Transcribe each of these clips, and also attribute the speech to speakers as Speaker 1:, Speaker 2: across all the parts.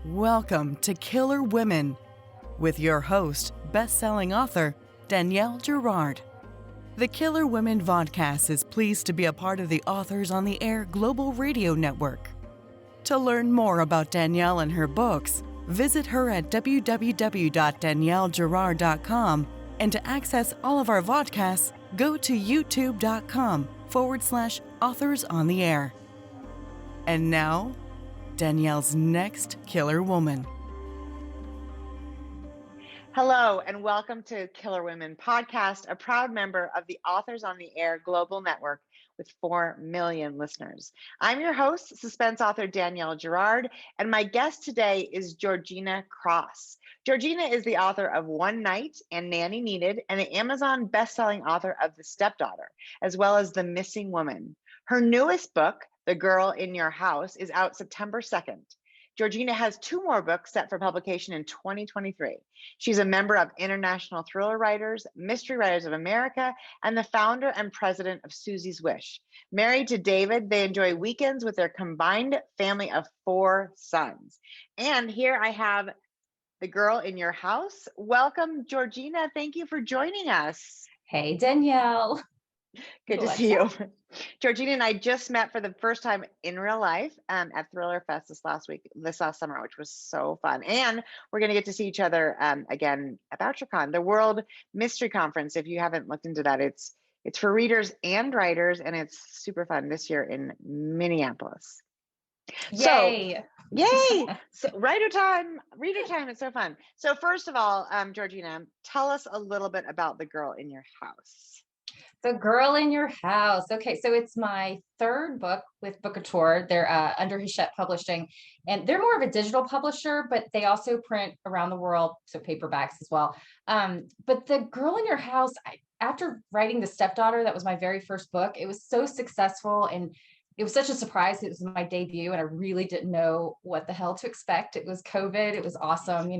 Speaker 1: Welcome to Killer Women with your host, best-selling author, Danielle Girard. The Killer Women Vodcast is pleased to be a part of the Authors on the Air Global Radio Network. To learn more about Danielle and her books, visit her at www.daniellegirard.com, and to access all of our vodcasts, go to youtube.com/Authors on the Air. And now, Danielle's next killer woman.
Speaker 2: Hello, and welcome to Killer Women Podcast, a proud member of the Authors on the Air Global Network with 4 million listeners. I'm your host, suspense author Danielle Girard, and my guest today is Georgina Cross. Georgina is the author of One Night and Nanny Needed, and the Amazon best-selling author of The Stepdaughter, as well as The Missing Woman. Her newest book, The Girl in Your House, is out September 2nd. Georgina has 2 more books set for publication in 2023. She's a member of International Thriller Writers, Mystery Writers of America, and the founder and president of Susie's Wish. Married to David, they enjoy weekends with their combined family of 4 sons. And here I have The Girl in Your House. Welcome, Georgina. Thank you for joining us.
Speaker 3: Hey, Danielle.
Speaker 2: Good to see you. Georgina and I just met for the first time in real life at Thriller Fest this last summer, which was so fun. And we're going to get to see each other again at BoucherCon, the World Mystery Conference. If you haven't looked into that, it's for readers and writers, and it's super fun this year in Minneapolis.
Speaker 3: Yay!
Speaker 2: Yay! So reader time, it's so fun. So first of all, Georgina, tell us a little bit about The Girl in Your House.
Speaker 3: The Girl in Your House. Okay, so it's my 3rd book with Bookouture. They're under Hachette Publishing, and they're more of a digital publisher, but they also print around the world, so paperbacks as well. But The Girl in Your House, after writing The Stepdaughter, that was my very first book. It was so successful, and it was such a surprise. It was my debut, and I really didn't know what the hell to expect. It was COVID. It was awesome,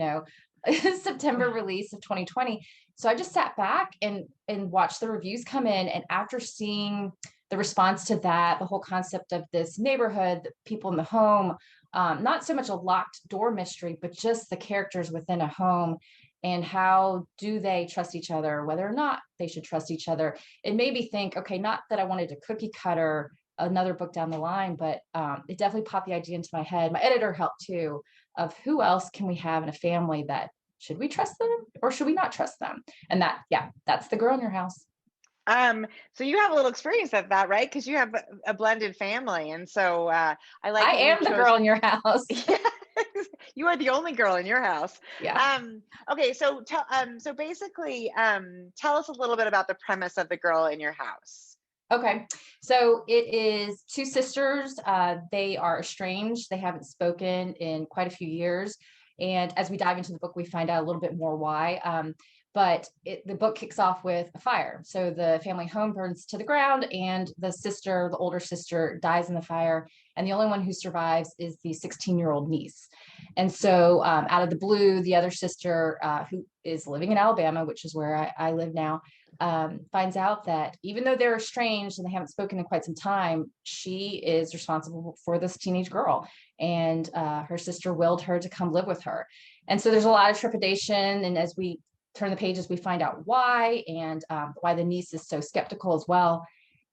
Speaker 3: September release of 2020. So I just sat back and watched the reviews come in. And after seeing the response to that, the whole concept of this neighborhood, the people in the home, not so much a locked door mystery, but just the characters within a home and how do they trust each other, whether or not they should trust each other. It made me think, okay, not that I wanted to cookie cutter another book down the line, but it definitely popped the idea into my head. My editor helped too, of who else can we have in a family that should we trust them or should we not trust them? And that's The Girl in Your House.
Speaker 2: So you have a little experience at that, right? Because you have a blended family. And so I
Speaker 3: am the girl in your house.
Speaker 2: Yeah, you are the only girl in your house.
Speaker 3: Yeah.
Speaker 2: Okay. So basically, tell us a little bit about the premise of The Girl in Your House.
Speaker 3: Okay. So it is 2 sisters. They are estranged. They haven't spoken in quite a few years. And as we dive into the book, we find out a little bit more why. But the book kicks off with a fire. So the family home burns to the ground, and the older sister, dies in the fire. And the only one who survives is the 16-year-old niece. And so out of the blue, the other sister, who is living in Alabama, which is where I live now, finds out that even though they're estranged and they haven't spoken in quite some time, she is responsible for this teenage girl. And her sister willed her to come live with her. And so there's a lot of trepidation. And as we turn the pages, we find out why, and why the niece is so skeptical as well.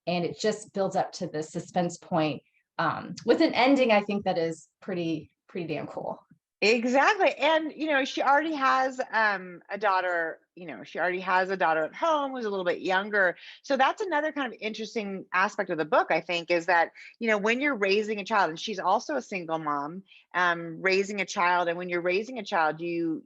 Speaker 3: And it just builds up to the suspense point with an ending, I think, that is pretty damn cool.
Speaker 2: Exactly. And, she already has a daughter, she already has a daughter at home who's a little bit younger. So that's another kind of interesting aspect of the book, I think, is that, when you're raising a child, and she's also a single mom, raising a child. And when you're raising a child, you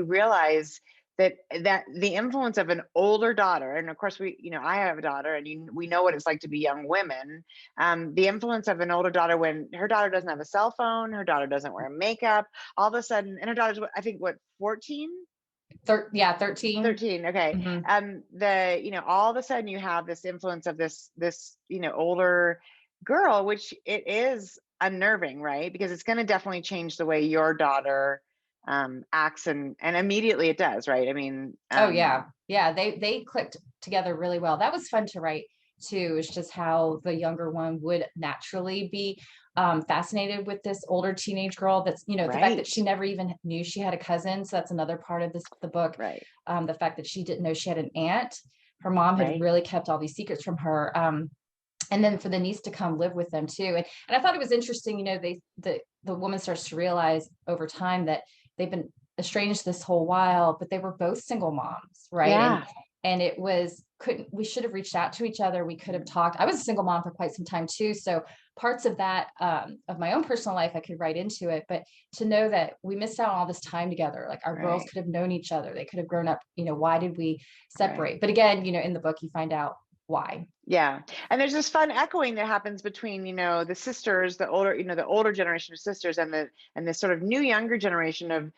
Speaker 2: realize that the influence of an older daughter, and of course I have a daughter, and we know what it's like to be young women. The influence of an older daughter, when her daughter doesn't have a cell phone, her daughter doesn't wear makeup, all of a sudden, and her daughter's, I think, 14?
Speaker 3: 13.
Speaker 2: 13. Okay.
Speaker 3: Mm-hmm.
Speaker 2: All of a sudden you have this influence of this older girl, which it is unnerving, right? Because it's going to definitely change the way your daughter acts, and immediately it does, right? I mean,
Speaker 3: oh yeah, they clicked together really well. That was fun to write. too, is just how the younger one would naturally be fascinated with this older teenage girl. That's, the fact that she never even knew she had a cousin. So that's another part of the book.
Speaker 2: Right.
Speaker 3: The fact that she didn't know she had an aunt. Her mom had really kept all these secrets from her. And then for the niece to come live with them too. And I thought it was interesting, the woman starts to realize over time that they've been estranged this whole while, but they were both single moms, right?
Speaker 2: Yeah.
Speaker 3: And it was, we should have reached out to each other. We could have talked. I was a single mom for quite some time too. So parts of that, of my own personal life, I could write into it, but to know that we missed out on all this time together, like our girls could have known each other. They could have grown up, why did we separate? But again, in the book, you find out why.
Speaker 2: Yeah. And there's this fun echoing that happens between, the sisters, the older generation of sisters and the sort of younger generation of,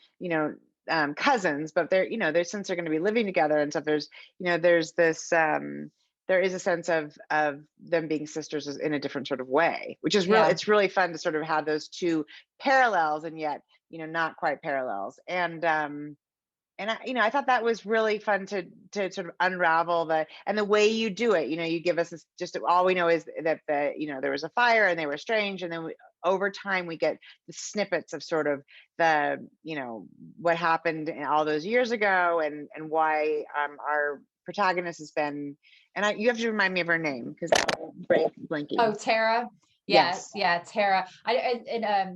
Speaker 2: cousins, but they're since they're going to be living together and stuff, there's this, there is a sense of them being sisters in a different sort of way, which is really, it's really fun to sort of have those two parallels and yet, not quite parallels. And I thought that was really fun to sort of unravel the way you do it. You give us this, just all we know is that there was a fire and they were estranged, and then over time we get the snippets of sort of the what happened all those years ago and why our protagonist has been. And you have to remind me of her name because I'm blanking.
Speaker 3: Oh, Tara. Yes. Yeah, Tara. I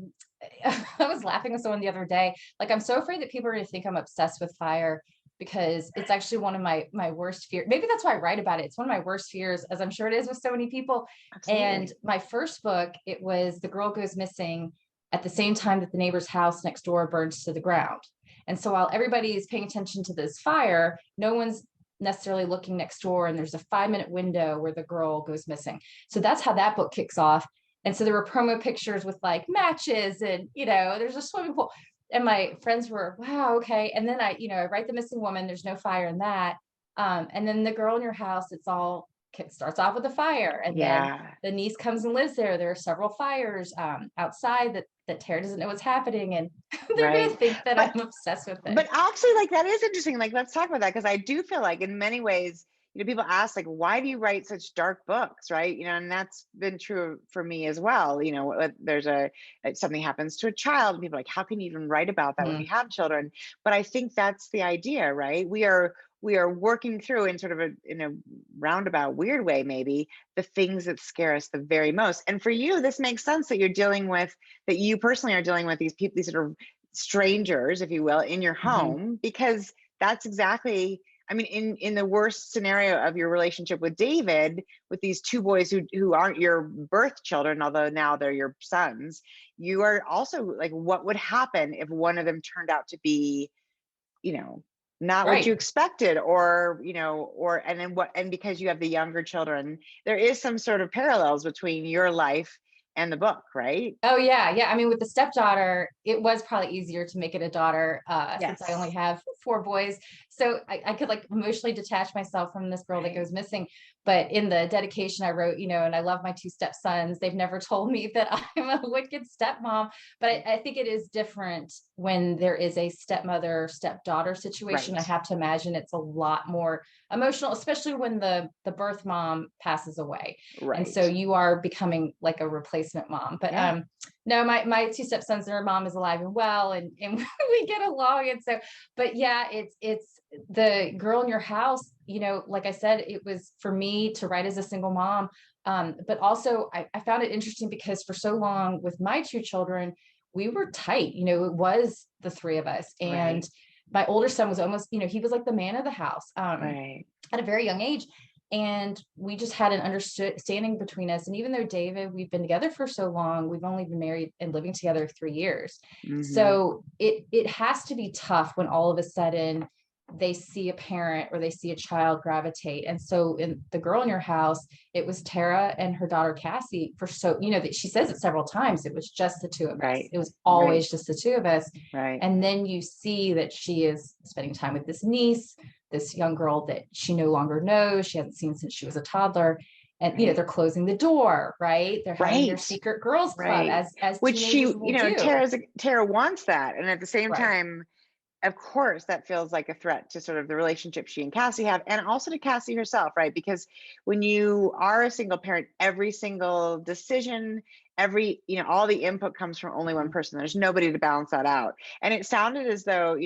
Speaker 3: was laughing with someone the other day. Like, I'm so afraid that people are going to think I'm obsessed with fire because it's actually one of my worst fears. Maybe that's why I write about it. It's one of my worst fears, as I'm sure it is with so many people. Absolutely. And my first book, it was the girl goes missing at the same time that the neighbor's house next door burns to the ground. And so while everybody is paying attention to this fire, no one's necessarily looking next door. And there's a 5-minute window where the girl goes missing. So that's how that book kicks off. And so there were promo pictures with like matches and, there's a swimming pool. And my friends were, wow, okay. And then I write the missing woman. There's no fire in that. And then the girl in your house, starts off with a fire. And then the niece comes and lives there. There are several fires outside that Tara doesn't know what's happening. And they're going to think that I'm obsessed with it.
Speaker 2: But actually, like, that is interesting. Like, let's talk about that. Because I do feel like in many ways, people ask, like, why do you write such dark books, right? And that's been true for me as well. There's something happens to a child, and people are like, how can you even write about that when you have children? But I think that's the idea, right? We are working through in sort of in a roundabout weird way, maybe, the things that scare us the very most. And for you, this makes sense that you personally are dealing with these people, these sort of strangers, if you will, in your home, because that's exactly, I mean, in the worst scenario of your relationship with David, with these two boys who aren't your birth children, although now they're your sons, you are also like, what would happen if one of them turned out to be, not what you expected, or and because you have the younger children, there is some sort of parallels between your life and the book, right?
Speaker 3: Oh yeah. I mean, with the stepdaughter, it was probably easier to make it a daughter since I only have 4 boys. So I could like emotionally detach myself from this girl that goes missing. But in the dedication I wrote, and I love my 2 stepsons. They've never told me that I'm a wicked stepmom, but I think it is different when there is a stepmother, stepdaughter situation. I have to imagine it's a lot more emotional, especially when the birth mom passes away. Right. And so you are becoming like a replacement mom. But no, my 2 stepsons, their mom is alive and well, and we get along. And so, but yeah, it's the girl in your house, like I said, it was for me to write as a single mom. But also I found it interesting because for so long with my 2 children, we were tight, it was the 3 of us. And my older son was almost, he was like the man of the house at a very young age. And we just had an understanding between us. And even though David, we've been together for so long, we've only been married and living together 3 years. So it has to be tough when all of a sudden they see a parent or they see a child gravitate. And so in the girl in your house, it was Tara and her daughter Cassie she says it several times. It was just the 2 of us. It was always just the 2 of us. And then you see that she is spending time with this niece, this young girl that she no longer knows. She hasn't seen since she was a toddler. And, they're closing the door, right? They're having their secret girls club as
Speaker 2: which she,
Speaker 3: do.
Speaker 2: Tara wants that. And at the same time, of course, that feels like a threat to sort of the relationship she and Cassie have, and also to Cassie herself, right? Because when you are a single parent, every single decision, all the input comes from only one person. There's nobody to balance that out. And it sounded as though,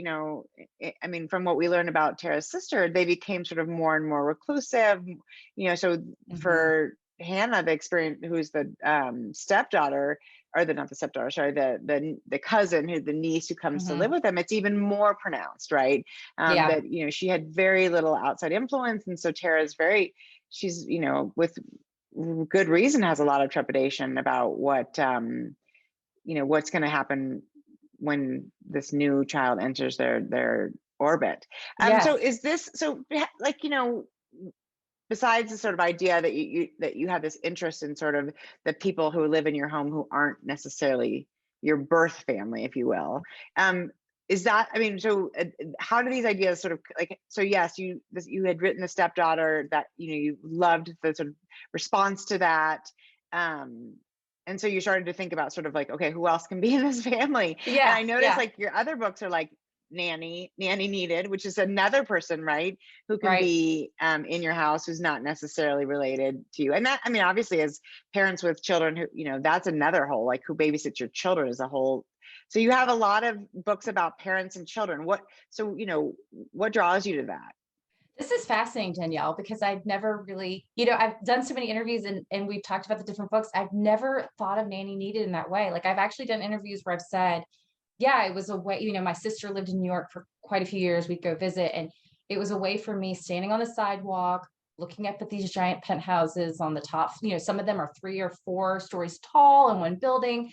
Speaker 2: I mean, from what we learned about Tara's sister, they became sort of more and more reclusive, so for Hannah, the experience, who's the stepdaughter, or not the stepdaughter, sorry, the cousin, the niece who comes to live with them, it's even more pronounced, right? That she had very little outside influence, and so she's with good reason has a lot of trepidation about what's going to happen when this new child enters their orbit. So is this besides the sort of idea that you have this interest in sort of the people who live in your home who aren't necessarily your birth family, if you will, is that, I mean, so how do these ideas sort of yes, you had written the stepdaughter that, you loved the sort of response to that. And so you started to think about sort of okay, who else can be in this family? Yeah. And I noticed your other books are nanny needed, which is another person, right, who can be in your house who's not necessarily related to you. And that, I mean, obviously as parents with children who, that's another whole, who babysits your children is a whole. So you have a lot of books about parents and children. What draws you to that?
Speaker 3: This is fascinating, Danielle, because I've never really, I've done so many interviews and we've talked about the different books. I've never thought of Nanny Needed in that way. I've actually done interviews where I've said, yeah, it was a way, my sister lived in New York for quite a few years. We'd go visit, and it was a way for me standing on the sidewalk, looking up at these giant penthouses on the top. Some of them are 3 or 4 stories tall in one building.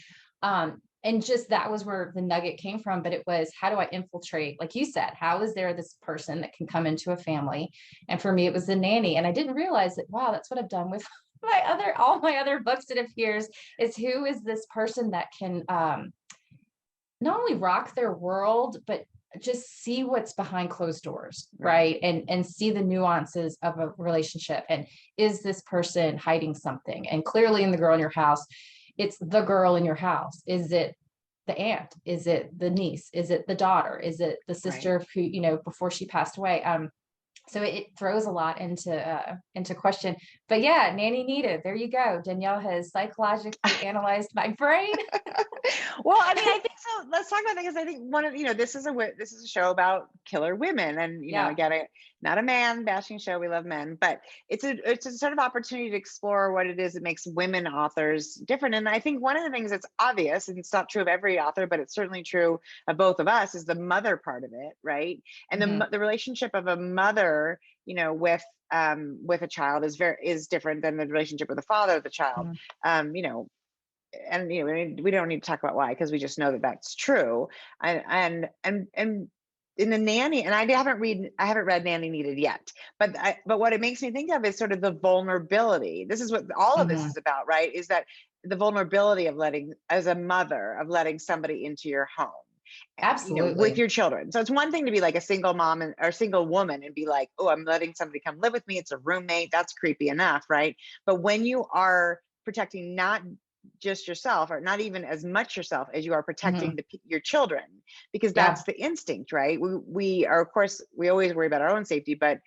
Speaker 3: And just that was where the nugget came from. But it was, how do I infiltrate? Like you said, how is there this person that can come into a family? And for me, it was the nanny. And I didn't realize that, wow, that's what I've done with all my other books, it appears, is who is this person that can, not only rock their world, but just see what's behind closed doors, right? And see the nuances of a relationship. And is this person hiding something? And clearly in The Girl in Your House, it's the girl in your house. Is it the aunt? Is it the niece? Is it the daughter? Is it the sister who, before she passed away? So it throws a lot into question. But yeah, Nanny Needed. There you go. Danielle has psychologically analyzed my brain.
Speaker 2: Well, I mean, I think so. Let's talk about that, because I think one of this is a show about killer women, and again, not a man bashing show. We love men, but it's a sort of opportunity to explore what it is that makes women authors different. And I think one of the things that's obvious, and it's not true of every author, but it's certainly true of both of us, is the mother part of it, right? And the relationship of a mother, with a child is different than the relationship with the father of the child. And we don't need to talk about why, because we just know that that's true. And in the nanny, and I haven't read Nanny Needed yet, but what it makes me think of is sort of the vulnerability. This is what all of this is about, right? Is that the vulnerability of letting somebody into your home.
Speaker 3: Absolutely.
Speaker 2: With your children. So it's one thing to be like a single mom or single woman and be like, oh, I'm letting somebody come live with me. It's a roommate. That's creepy enough, right? But when you are protecting not just yourself, or not even as much yourself as you are protecting your children, because that's the instinct, right? We are, of course, we always worry about our own safety, but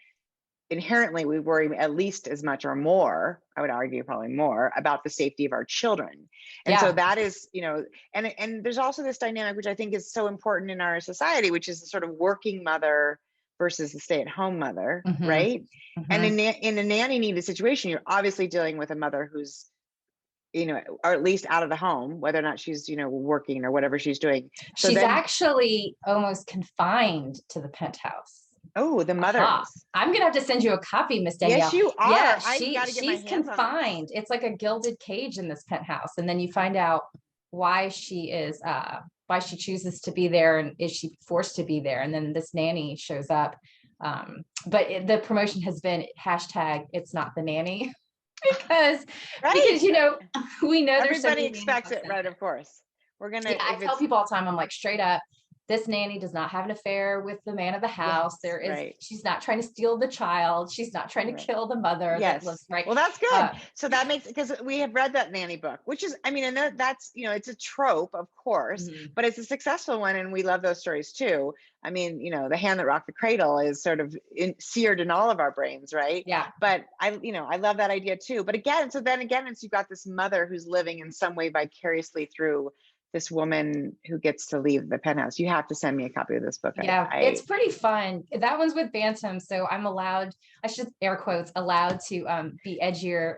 Speaker 2: inherently we worry at least as much, or more, I would argue probably more, about the safety of our children. And so that is, and there's also this dynamic, which I think is so important in our society, which is the sort of working mother versus the stay-at-home mother, right? And in a nanny needed situation, you're obviously dealing with a mother who's, or at least out of the home, whether or not she's, working or whatever she's doing. So
Speaker 3: she's actually almost confined to the penthouse.
Speaker 2: Oh, the mother is.
Speaker 3: I'm going to have to send you a copy, Miss Danielle.
Speaker 2: Yes, you are.
Speaker 3: Yeah, she's confined. It's like a gilded cage in this penthouse. And then you find out why she chooses to be there, and is she forced to be there? And then this nanny shows up. But the promotion has been # it's not the nanny. because we know
Speaker 2: everybody expects it, right? Of course, we're gonna.
Speaker 3: I tell people all the time, I'm like, straight up, this nanny does not have an affair with the man of the house. She's not trying to steal the child. She's not trying to kill the mother that lives right.
Speaker 2: Well, that's good. So that makes, because we have read that nanny book, which is, I mean, and that's, it's a trope, of course, but it's a successful one. And we love those stories too. I mean, the hand that rocked the cradle is sort of seared in all of our brains, right?
Speaker 3: Yeah.
Speaker 2: But I love that idea too. But again, it's you've got this mother who's living in some way vicariously through this woman who gets to leave the penthouse. You have to send me a copy of this book.
Speaker 3: Yeah, it's pretty fun. That one's with Bantam, so I'm allowed, I should air quotes, allowed to be edgier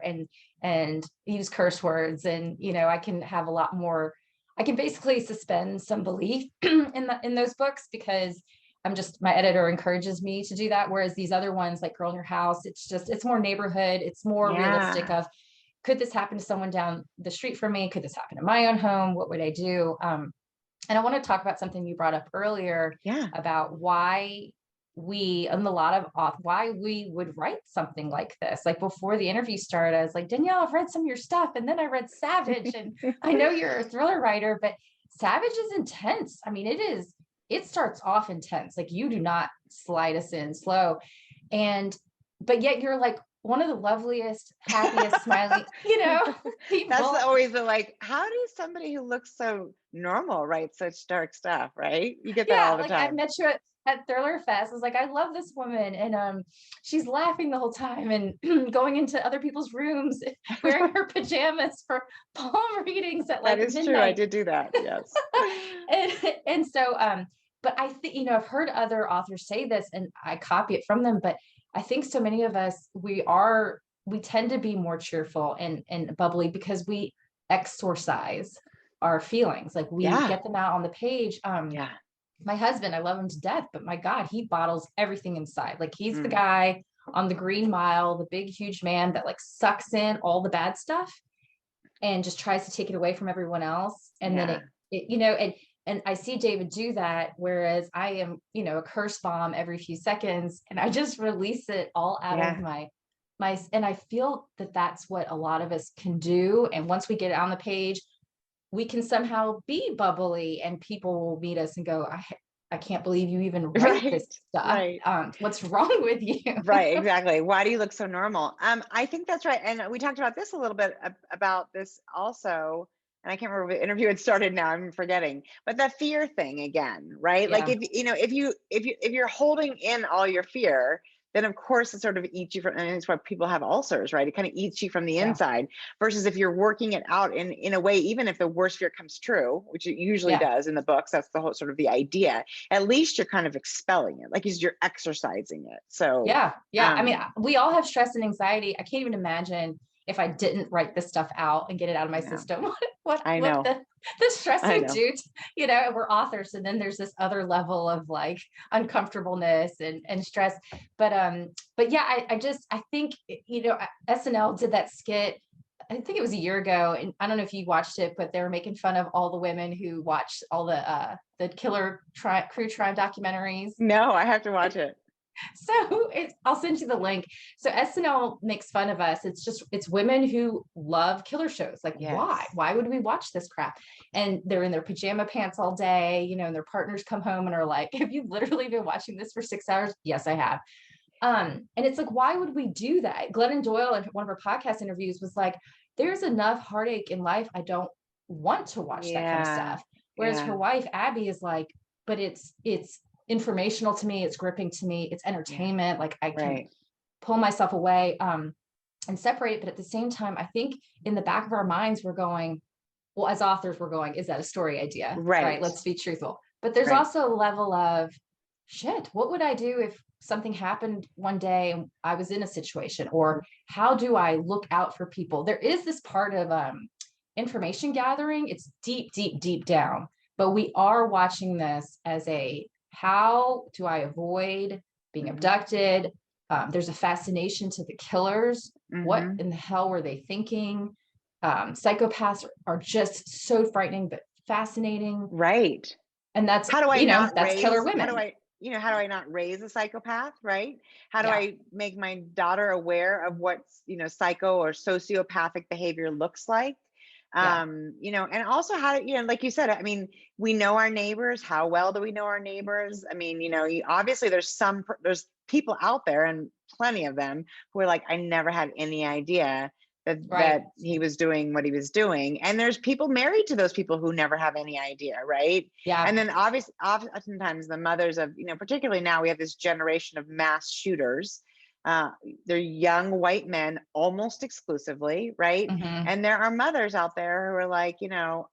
Speaker 3: and use curse words, and I can have a lot more. I can basically suspend some belief in those books, because my editor encourages me to do that. Whereas these other ones, like Girl in Your House, it's more neighborhood. It's more realistic of, could this happen to someone down the street from me? Could this happen in my own home? What would I do? And I want to talk about something you brought up earlier about why we would write something like this. Like before the interview started, I was like, Danielle, I've read some of your stuff. And then I read Savage, and I know you're a thriller writer, but Savage is intense. I mean, it starts off intense. Like, you do not slide us in slow. But yet you're like one of the loveliest, happiest, smiling, people.
Speaker 2: That's always like, how does somebody who looks so normal write such dark stuff, right? You get that all the time.
Speaker 3: I met you at Thriller Fest. I was like, I love this woman, and she's laughing the whole time and going into other people's rooms wearing her pajamas for palm readings at like midnight. That is true.
Speaker 2: I did do that. Yes.
Speaker 3: and so, but I think I've heard other authors say this, and I copy it from them. But I think so many of us, we tend to be more cheerful and bubbly because we exorcise our feelings. Like we get them out on the page. My husband, I love him to death, but my God, he bottles everything inside. Like he's the guy on the Green Mile, the big, huge man that like sucks in all the bad stuff and just tries to take it away from everyone else. And then and I see David do that, whereas I am, a curse bomb every few seconds, and I just release it all out of my, and I feel that that's what a lot of us can do. And once we get it on the page, we can somehow be bubbly, and people will meet us and go, I can't believe you even write this stuff. Right. What's wrong with you?
Speaker 2: Right. Exactly. Why do you look so normal? I think that's right. And we talked about this a little bit about this also. And I can't remember what interview had started now, I'm forgetting, but the fear thing again, right? Yeah. Like if you're holding in all your fear, then of course it sort of eats you from, and it's why people have ulcers, right? It kind of eats you from the inside, versus if you're working it out in a way, even if the worst fear comes true, which it usually does in the books, that's the whole sort of the idea, at least you're kind of expelling it, like you're exercising it. So
Speaker 3: I mean, we all have stress and anxiety. I can't even imagine if I didn't write this stuff out and get it out of my system, what the stress would do, we're authors. And then there's this other level of like uncomfortableness and stress. But yeah, I think, SNL did that skit, I think it was a year ago. And I don't know if you watched it, but they were making fun of all the women who watched all the killer crew crime documentaries.
Speaker 2: No, I have to watch it.
Speaker 3: So I'll send you the link. So SNL makes fun of us. It's women who love killer shows. Like, why would we watch this crap? And they're in their pajama pants all day, and their partners come home and are like, have you literally been watching this for 6 hours? Yes, I have. And it's like, why would we do that? Glennon Doyle in one of her podcast interviews was like, there's enough heartache in life. I don't want to watch that kind of stuff. Whereas her wife, Abby, is like, but it's informational to me, it's gripping to me, it's entertainment, like I can pull myself away and separate. But at the same time, I think in the back of our minds we're going, well, as authors we're going, is that a story idea? Right, let's be truthful. But there's also a level of shit, what would I do if something happened one day and I was in a situation? Or how do I look out for people? There is this part of information gathering. It's deep down, but we are watching this as how do I avoid being abducted? There's a fascination to the killers. What in the hell were they thinking? Psychopaths are just so frightening, but fascinating.
Speaker 2: Right.
Speaker 3: And that's, how do I that's killer women.
Speaker 2: How do I not raise a psychopath? Right. How do I make my daughter aware of what, psycho or sociopathic behavior looks like?
Speaker 3: Yeah.
Speaker 2: And also how, like you said, I mean, we know our neighbors. How well do we know our neighbors? I mean, obviously there's people out there, and plenty of them, who are like, I never had any idea
Speaker 3: Right.
Speaker 2: that he was doing what he was doing. And there's people married to those people who never have any idea, right?
Speaker 3: Yeah.
Speaker 2: And then obviously, oftentimes the mothers of, particularly now we have this generation of mass shooters. They're young white men almost exclusively, right?
Speaker 3: Hmm.
Speaker 2: And there are mothers out there who are like,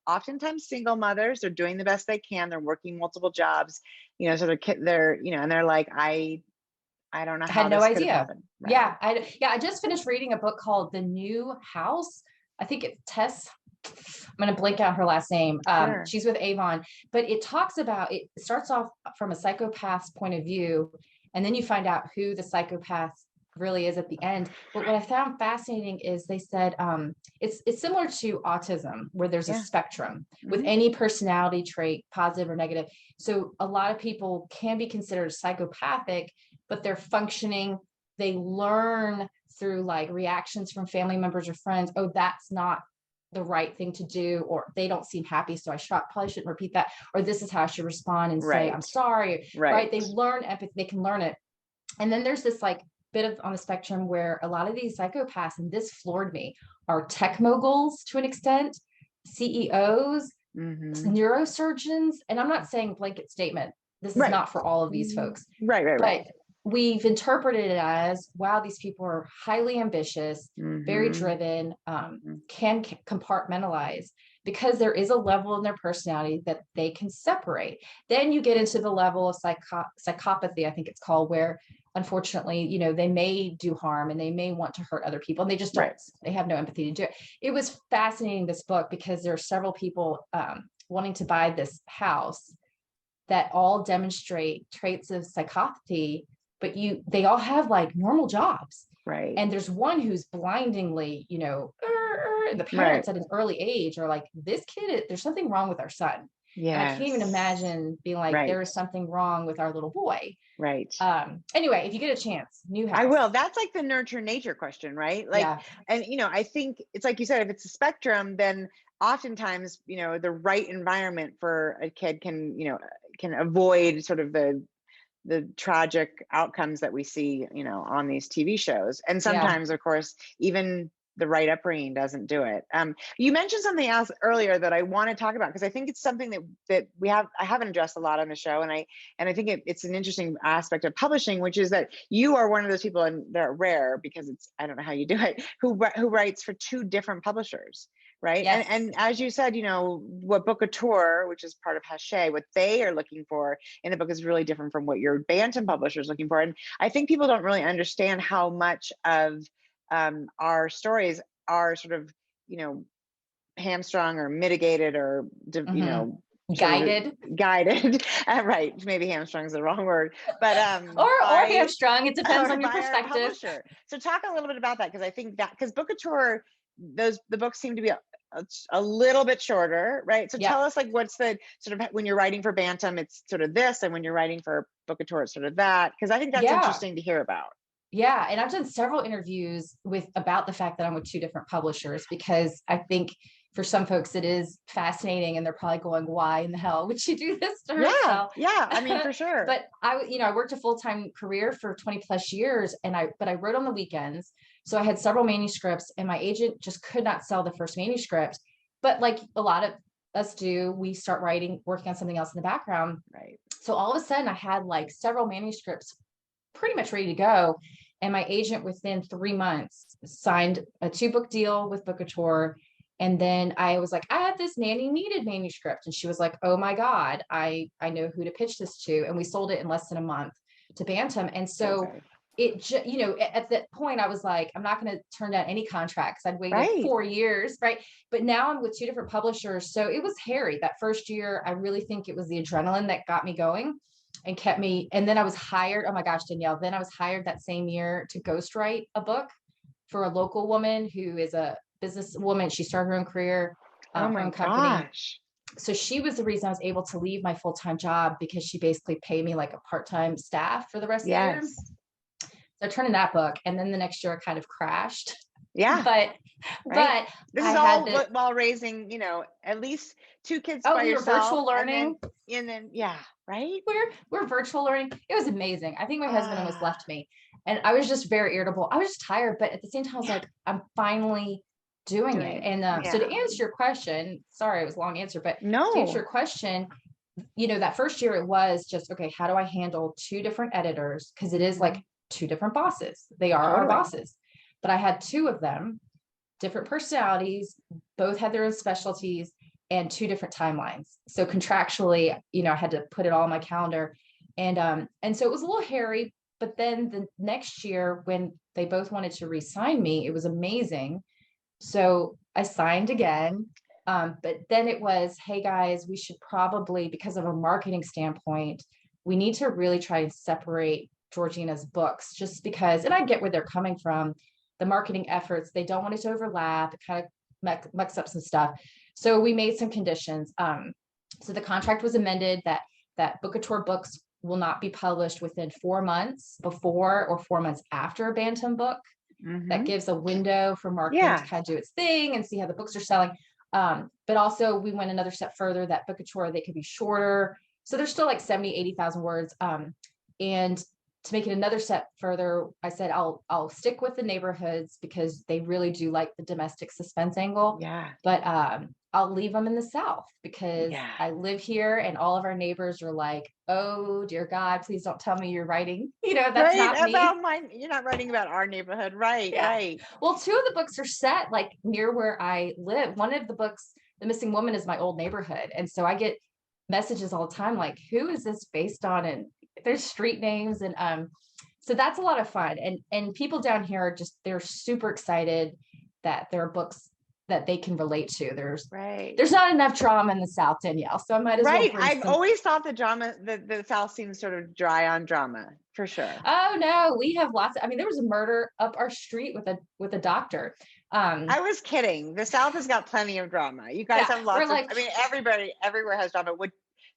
Speaker 2: oftentimes single mothers. They're doing the best they can. They're working multiple jobs, so and they're like, I don't know
Speaker 3: I
Speaker 2: how
Speaker 3: had no
Speaker 2: this could have
Speaker 3: idea.
Speaker 2: happened. Right.
Speaker 3: Yeah. I just finished reading a book called The New House. I think it's Tess. I'm going to blank out her last name.
Speaker 2: Sure.
Speaker 3: She's with Avon, but it talks about, it starts off from a psychopath's point of view, and then you find out who the psychopath really is at the end. But what I found fascinating is they said it's similar to autism, where there's a
Speaker 2: Yeah.
Speaker 3: spectrum with
Speaker 2: Mhm.
Speaker 3: any personality trait, positive or negative. So a lot of people can be considered psychopathic, but they're functioning. They learn through like reactions from family members or friends. Oh, that's not the right thing to do, or they don't seem happy, so probably shouldn't repeat that, or this is how I should respond and say I'm
Speaker 2: Right.
Speaker 3: sorry. Right?
Speaker 2: Right.
Speaker 3: They learn empathy. They can learn it. And then there's this like bit of on the spectrum where a lot of these psychopaths, and this floored me, are tech moguls to an extent, CEOs,
Speaker 2: Mhm.
Speaker 3: neurosurgeons. And I'm not saying blanket statement. This is
Speaker 2: Right.
Speaker 3: not for all of these folks,
Speaker 2: Right.
Speaker 3: but we've interpreted it as, wow, these people are highly ambitious, very
Speaker 2: Mhm.
Speaker 3: driven,
Speaker 2: Mhm.
Speaker 3: can compartmentalize, because there is a level in their personality that they can separate. Then you get into the level of psychopathy, I think it's called, where unfortunately, they may do harm and they may want to hurt other people, and they just don't,
Speaker 2: Right.
Speaker 3: they have no empathy to do it. It was fascinating, this book, because there are several people wanting to buy this house that all demonstrate traits of psychopathy, but they all have like normal jobs.
Speaker 2: Right.
Speaker 3: And there's one who's blindingly, and the
Speaker 2: Right.
Speaker 3: parents at an early age are like, this kid, there's something wrong with our son. And I can't even
Speaker 2: Yes.
Speaker 3: imagine being like,
Speaker 2: Right.
Speaker 3: there is something wrong with our little boy.
Speaker 2: Right.
Speaker 3: Anyway, if you get a chance, New House.
Speaker 2: I will. That's like the nurture nature question, right? Like,
Speaker 3: Yeah.
Speaker 2: and I think it's like you said, if it's a spectrum, then oftentimes, the right environment for a kid can avoid sort of the tragic outcomes that we see, on these TV shows. And
Speaker 3: Yeah.
Speaker 2: sometimes, of course, even the right upbringing doesn't do it. You mentioned something else earlier that I want to talk about, because I think it's something that I haven't addressed a lot on the show, and I think it's an interesting aspect of publishing, which is that you are one of those people, and they're rare because I don't know how you do it, who writes for two different publishers. Right.
Speaker 3: Yes.
Speaker 2: And as you said, what Bookouture, which is part of Hachette, what they are looking for in the book is really different from what your Bantam publisher is looking for. And I think people don't really understand how much of our stories are sort of, hamstrung or mitigated or,
Speaker 3: Guided.
Speaker 2: guided. Right. Maybe hamstrung is the wrong word, but
Speaker 3: or hamstrung. It depends on your
Speaker 2: by our
Speaker 3: perspective.
Speaker 2: publisher. So talk a little bit about that, because I think that, because Bookouture, the books seem to be a little bit shorter, right? So tell us, like, what's the sort of, when you're writing for Bantam, it's sort of this, and when you're writing for Bookouture, it's sort of that, because I think that's interesting to hear about.
Speaker 3: Yeah. And I've done several interviews about the fact that I'm with two different publishers, because I think for some folks it is fascinating, and they're probably going, why in the hell would she do this to herself?
Speaker 2: Yeah. I mean, for sure.
Speaker 3: But I worked a full-time career for 20 plus years, but I wrote on the weekends. So I had several manuscripts, and my agent just could not sell the first manuscript. But like a lot of us do, we start working on something else in the background.
Speaker 2: Right.
Speaker 3: So all of a sudden I had like several manuscripts pretty much ready to go. And my agent within 3 months signed a 2-book deal with Bookouture. And then I was like, I have this nanny needed manuscript. And she was like, oh my God, I know who to pitch this to. And we sold it in less than a month to Bantam. And so at that point I was like, I'm not going to turn down any contracts. I'd waited 4 years. Right. But now I'm with two different publishers. So it was hairy. That first year, I really think it was the adrenaline that got me going and kept me. And then I was hired. Oh my gosh, Danielle. Then I was hired that same year to ghostwrite a book for a local woman who is a businesswoman. She started her own career, her own company.
Speaker 2: Gosh.
Speaker 3: So she was the reason I was able to leave my full-time job, because she basically paid me like a part-time staff for the rest of the year. So I turned in that book, and then the next year I kind of crashed.
Speaker 2: Yeah.
Speaker 3: But
Speaker 2: Right. This
Speaker 3: I
Speaker 2: is
Speaker 3: had
Speaker 2: all while raising, at least 2 kids by
Speaker 3: we were
Speaker 2: yourself,
Speaker 3: virtual learning.
Speaker 2: and then yeah, right.
Speaker 3: We're virtual learning. It was amazing. I think my husband almost
Speaker 2: Ah,
Speaker 3: left me, and I was just very irritable. I was just tired, but at the same time, I was
Speaker 2: yeah,
Speaker 3: like, I'm finally doing
Speaker 2: doing
Speaker 3: it.
Speaker 2: it.
Speaker 3: And so to
Speaker 2: Yeah.
Speaker 3: answer your question, sorry, it was a long answer, but to answer
Speaker 2: No.
Speaker 3: your question, that first year it was just, okay, how do I handle 2 different editors? Because it is like 2 different bosses. They are our
Speaker 2: Totally.
Speaker 3: bosses. But I had 2 of them, different personalities, both had their own specialties and 2 different timelines. So contractually, I had to put it all on my calendar. And so it was a little hairy, but then the next year when they both wanted to re-sign me, it was amazing. So I signed again. But then it was, hey guys, we should probably, because of a marketing standpoint, we need to really try and separate Georgina's books, just because, and I get where they're coming from, the marketing efforts, they don't want it to overlap. It kind of mucks up some stuff. So we made some conditions. So the contract was amended that Bookouture books will not be published within 4 months before or 4 months after a Bantam book. That gives a window for marketing to
Speaker 2: Yeah.
Speaker 3: kind of do its thing and see how the books are selling. But also we went another step further, that Bookouture, they could be shorter. So there's still like 70, 80,000 words. And to make it another step further, I said, I'll stick with the neighborhoods because they really do like the domestic suspense angle.
Speaker 2: Yeah.
Speaker 3: But I'll leave them in the South because
Speaker 2: Yeah.
Speaker 3: I live here and all of our neighbors are like, oh dear God, please don't tell me you're writing. That's
Speaker 2: Right.
Speaker 3: not me.
Speaker 2: About mine. You're not writing about our neighborhood. Right.
Speaker 3: Yeah.
Speaker 2: Right.
Speaker 3: Well, 2 of the books are set like near where I live. One of the books, The Missing Woman, is my old neighborhood. And so I get messages all the time like, who is this based on? And there's street names. And so that's a lot of fun. And people down here are they're super excited that there are books that they can relate to. There's not enough drama in the South, Danielle. So I might as well bring
Speaker 2: I've
Speaker 3: some.
Speaker 2: always thought the South seems sort of dry on drama, for sure.
Speaker 3: Oh no, we have lots. I mean, there was a murder up our street with a doctor.
Speaker 2: I was kidding. The South has got plenty of drama. You guys have lots of, I mean, everybody everywhere has drama.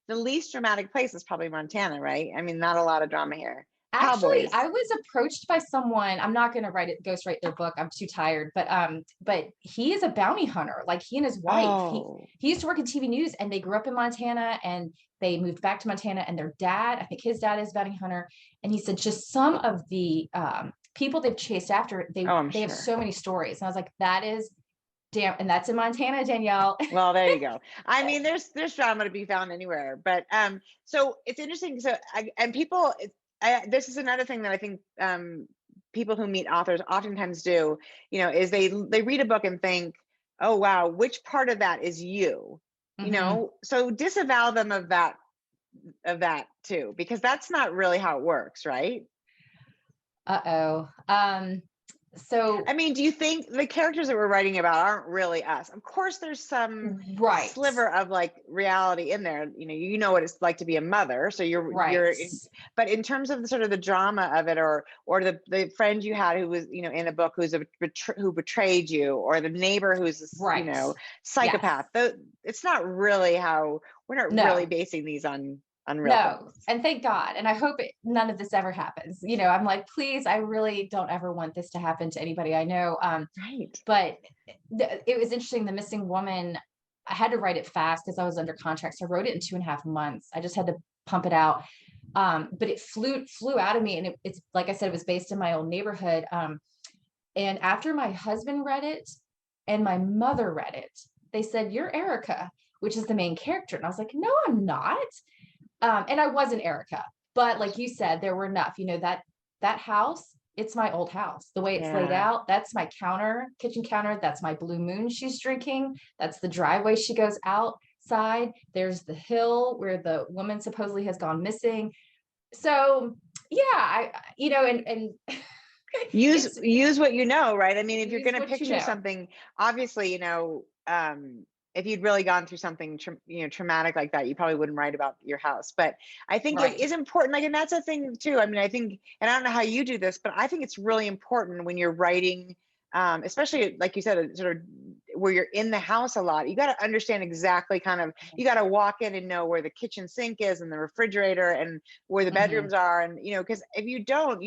Speaker 2: The least dramatic place is probably Montana, right? I mean, not a lot of drama here.
Speaker 3: Actually,
Speaker 2: Cowboys.
Speaker 3: I was approached by someone. I'm not going to ghostwrite their book. I'm too tired. But he is a bounty hunter. Like he and his wife.
Speaker 2: Oh.
Speaker 3: He used to work in TV news, and they grew up in Montana, and they moved back to Montana. And their dad, I think his dad is a bounty hunter. And he said just some of the people they've chased after. They have so many stories. And I was like, that is damn, and that's in Montana, Danielle.
Speaker 2: Well, there you go. I mean, there's drama to be found anywhere. But so it's interesting. So people. This is another thing that I think people who meet authors oftentimes do, is they read a book and think, oh, wow, which part of that is you? So disavow them of that too, because that's not really how it works, right?
Speaker 3: So
Speaker 2: I mean, do you think the characters that we're writing about aren't really us? Of course, there's some sliver of like reality in there. You know what it's like to be a mother, so you're but in terms of the sort of the drama of it, or the friend you had who was in a book who betrayed you, or the neighbor who's psychopath. It's not really how we're not really basing these on real things.
Speaker 3: And thank God. And I hope none of this ever happens. I'm like, please, I really don't ever want this to happen to anybody I know. But it was interesting. The Missing Woman, I had to write it fast because I was under contract. So I wrote it in 2.5 months. I just had to pump it out. But it flew out of me. And it's like I said, it was based in my old neighborhood. And after my husband read it and my mother read it, they said, you're Erica, which is the main character. And I was like, no, I'm not. And I wasn't Erica, but like you said, there were enough, that house, it's my old house, the way it's laid out. That's my kitchen counter. That's my Blue Moon she's drinking. That's the driveway she goes outside. There's the hill where the woman supposedly has gone missing. So yeah, and
Speaker 2: use what you know, right? I mean, if you're going to picture something, obviously, if you'd really gone through something, traumatic like that, you probably wouldn't write about your house. But I think it is important. Like, and that's a thing too. I mean, I think, and I don't know how you do this, but I think it's really important when you're writing, especially like you said, sort of where you're in the house a lot, you got to understand exactly you got to walk in and know where the kitchen sink is and the refrigerator and where the bedrooms are. And, because if you don't,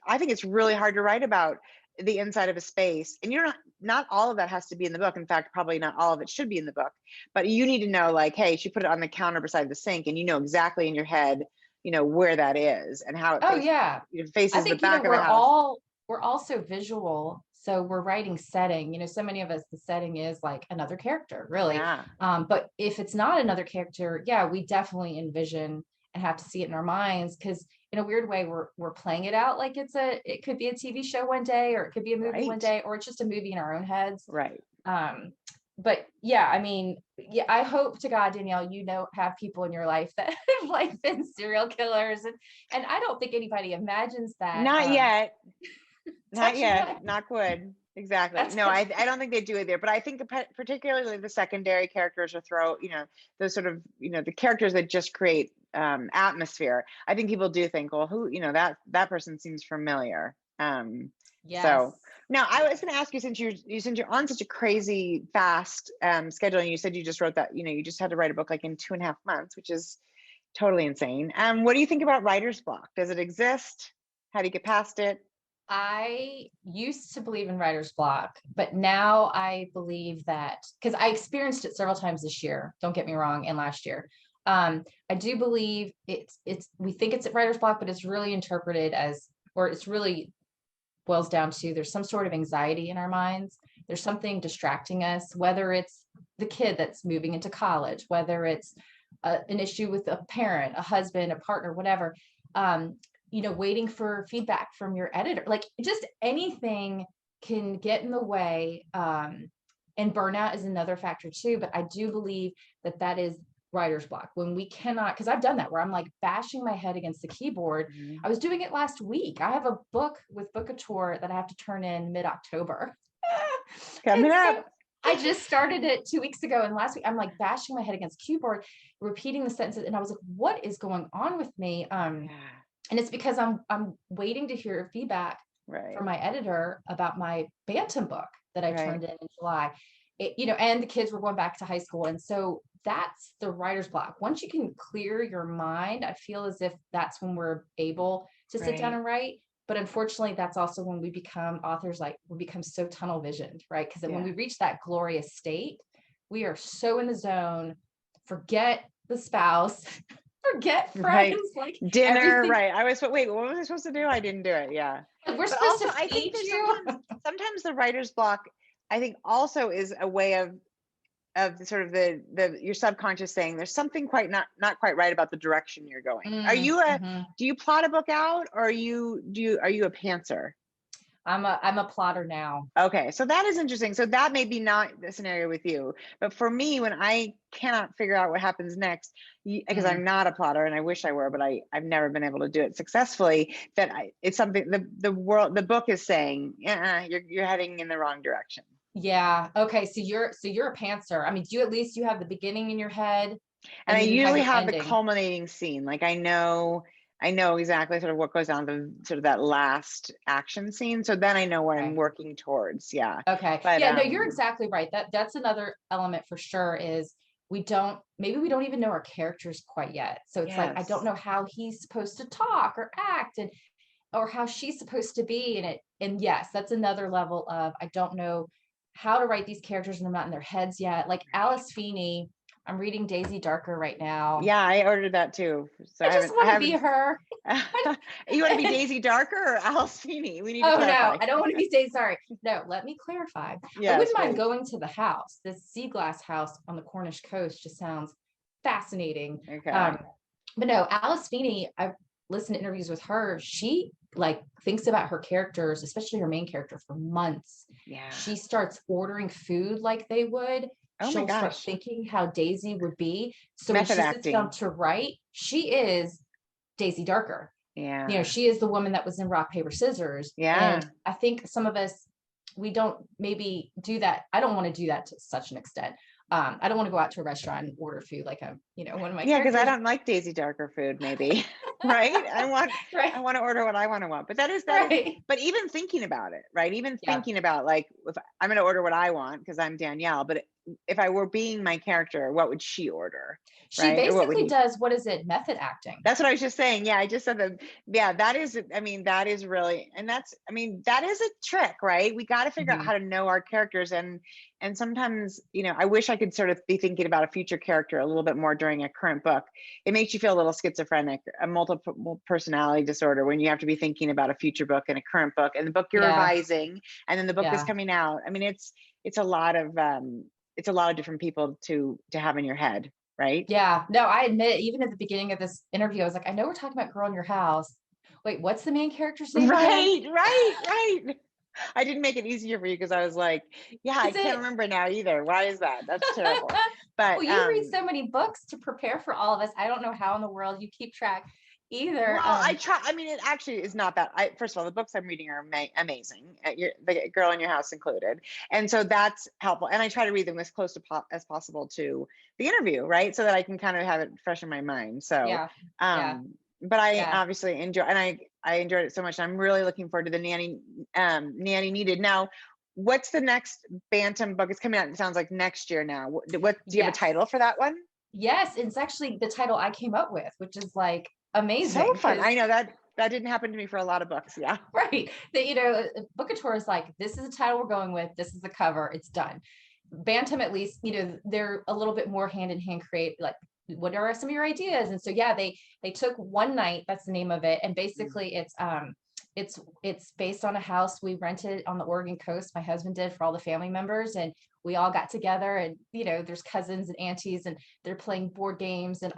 Speaker 2: I think it's really hard to write about the inside of a space, and you're not all of that has to be in the book. In fact, probably not all of it should be in the book, but you need to know, like, hey, she put it on the counter beside the sink, and you know exactly in your head, where that is and how it
Speaker 3: Oh
Speaker 2: faces,
Speaker 3: yeah. I
Speaker 2: faces the
Speaker 3: think,
Speaker 2: back of the house.
Speaker 3: we're all so visual. So we're writing setting, so many of us, the setting is like another character, really.
Speaker 2: Yeah.
Speaker 3: But if it's not another character, yeah, we definitely envision and have to see it in our minds, because in a weird way, we're playing it out like it could be a TV show one day, or it could be a movie one
Speaker 2: Right.
Speaker 3: day, or it's just a movie in our own heads.
Speaker 2: Right.
Speaker 3: But yeah, I mean, yeah, I hope to God, Danielle, have people in your life that have like been serial killers, and I don't think anybody imagines that.
Speaker 2: Not yet. Not
Speaker 3: touch
Speaker 2: yet.
Speaker 3: wood.
Speaker 2: Knock wood. Exactly.
Speaker 3: That's
Speaker 2: No, I don't think they do it there, but I think particularly the secondary characters those sort of, the characters that just create atmosphere. I think people do think, well, who, that person seems familiar.
Speaker 3: Yes.
Speaker 2: So now I was going to ask you, since you're on such a crazy fast schedule, and you said you just wrote that, you just had to write a book like in 2.5 months, which is totally insane. What do you think about writer's block? Does it exist? How do you get past it?
Speaker 3: I used to believe in writer's block, but now I believe that, because I experienced it several times this year, don't get me wrong, and last year. I do believe we think it's a writer's block, but it's really interpreted as, or it's really boils down to, there's some sort of anxiety in our minds. There's something distracting us, whether it's the kid that's moving into college, whether it's an issue with a parent, a husband, a partner, whatever. Waiting for feedback from your editor, like just anything can get in the way. And burnout is another factor too, but I do believe that is writer's block, when we cannot, because I've done that, where I'm like bashing my head against the keyboard.
Speaker 2: Mm-hmm.
Speaker 3: I was doing it last week. I have a book with Bookouture that I have to turn in mid-October.
Speaker 2: Coming up.
Speaker 3: I just started it 2 weeks ago, and last week I'm like bashing my head against keyboard, repeating the sentences, and I was like, what is going on with me? And it's because I'm waiting to hear feedback from my editor about my Bantam book that I turned in July. And the kids were going back to high school. And so that's the writer's block. Once you can clear your mind, I feel as if that's when we're able to sit down and write. But unfortunately, that's also when we become authors, like we become so tunnel visioned, right? Because when we reach that glorious state, we are so in the zone, forget the spouse, forget friends, like
Speaker 2: dinner,
Speaker 3: everything.
Speaker 2: right? Wait, what was I supposed to do? I didn't do it. Yeah.
Speaker 3: We're supposed to feed you.
Speaker 2: Sometimes the writer's block, I think, also is a way of sort of the your subconscious saying there's something not quite right about the direction you're going. Are you do you plot a book out, or are you a pantser?
Speaker 3: I'm a plotter now.
Speaker 2: Okay, so that is interesting. So that may be not the scenario with you, but for me, when I cannot figure out what happens next, because I'm not a plotter, and I wish I were, but I've never been able to do it successfully. It's something the book is saying, you're heading in the wrong direction.
Speaker 3: Yeah. Okay. So you're a pantser. I mean, do you at least have the beginning in your head?
Speaker 2: And I usually have the culminating scene. Like I know exactly sort of what goes on the sort of that last action scene. So then I know what I'm working towards. Yeah.
Speaker 3: Okay. But, no, you're exactly right. That's another element for sure, is maybe we don't even know our characters quite yet. So it's like, I don't know how he's supposed to talk or act, or how she's supposed to be in it. And yes, that's another level of, I don't know how to write these characters, and I'm not in their heads yet. Like Alice Feeney, I'm reading Daisy Darker right now.
Speaker 2: Yeah, I ordered that too. So
Speaker 3: I just want to be her.
Speaker 2: You want to be Daisy Darker or Alice Feeney? We need to clarify.
Speaker 3: No, I don't want to be Daisy. Sorry. No, let me clarify.
Speaker 2: Yes,
Speaker 3: I wouldn't mind going to the house. This sea glass house on the Cornish coast just sounds fascinating.
Speaker 2: Okay.
Speaker 3: But no, Alice Feeney, I've listened to interviews with her. She like thinks about her characters, especially her main character, for months.
Speaker 2: Yeah.
Speaker 3: She starts ordering food like they would.
Speaker 2: Oh
Speaker 3: She'll
Speaker 2: my gosh.
Speaker 3: start thinking how Daisy would be. So
Speaker 2: Method
Speaker 3: when she
Speaker 2: acting.
Speaker 3: sits down to write, she is Daisy Darker.
Speaker 2: Yeah.
Speaker 3: She is the woman that was in Rock, Paper, Scissors.
Speaker 2: Yeah.
Speaker 3: And I think some of us, we don't maybe do that. I don't want to do that to such an extent. I don't want to go out to a restaurant and order food like I'm, one of my
Speaker 2: because I don't like Daisy Darker food, maybe. right?
Speaker 3: Right.
Speaker 2: I want to order what I want to want. But that is,
Speaker 3: Right.
Speaker 2: but even thinking about it, right? Even
Speaker 3: Yeah.
Speaker 2: thinking about like, if I'm going to order what I want because I'm Danielle, but if I were being my character, what would she order?
Speaker 3: She
Speaker 2: Right? Or what would
Speaker 3: basically
Speaker 2: he?
Speaker 3: does, what is it? Method acting.
Speaker 2: That's what I was just saying. Yeah, I just said that. Yeah, that is, I mean, that is really, and that's, I mean, that is a trick, right? We got to figure out
Speaker 3: Mhm.
Speaker 2: how to know our characters. And sometimes, you know, I wish I could sort of be thinking about a future character a little bit more during a current book. It makes you feel a little schizophrenic, a multiple personality disorder, when you have to be thinking about a future book and a current book and the book you're
Speaker 3: Yeah.
Speaker 2: revising and then the book that's
Speaker 3: Yeah.
Speaker 2: coming out. I mean, it's a lot of different people to have in your head, right?
Speaker 3: Yeah. No, I admit, even at the beginning of this interview, I was like, I know we're talking about Girl in Your House. Wait, what's the main character's name again?
Speaker 2: Right. I didn't make it easier for you because I was like, yeah, I
Speaker 3: Is
Speaker 2: can't
Speaker 3: it?
Speaker 2: remember now either. Why is that? That's terrible. But
Speaker 3: Well, you read so many books to prepare for all of us. I don't know how in the world you keep track either.
Speaker 2: well, I try. I mean, it actually is not that. First of all, the books I'm reading are amazing. The Girl in Your House included, and so that's helpful. And I try to read them as close to as possible to the interview, right, so that I can kind of have it fresh in my mind. So,
Speaker 3: Yeah. Yeah.
Speaker 2: but I
Speaker 3: Yeah.
Speaker 2: obviously enjoy, and I enjoyed it so much. I'm really looking forward to the Nanny Needed. Now, what's the next Bantam book? It's coming out, it sounds like next year now. What do you have a
Speaker 3: Yes.
Speaker 2: title for that one?
Speaker 3: Yes. It's actually the title I came up with, which is like
Speaker 2: So
Speaker 3: amazing
Speaker 2: fun.
Speaker 3: because
Speaker 2: I know that didn't happen to me for a lot of books. Yeah.
Speaker 3: right. That, you know, Bookouture is like, this is the title we're going with. This is the cover. It's done. Bantam, at least, you know, they're a little bit more hand in hand create, like, what are some of your ideas? And so, yeah, they took One Night, that's the name of it. And basically it's based on a house we rented on the Oregon coast. My husband did for all the family members. And we all got together and, you know, there's cousins and aunties and they're playing board games and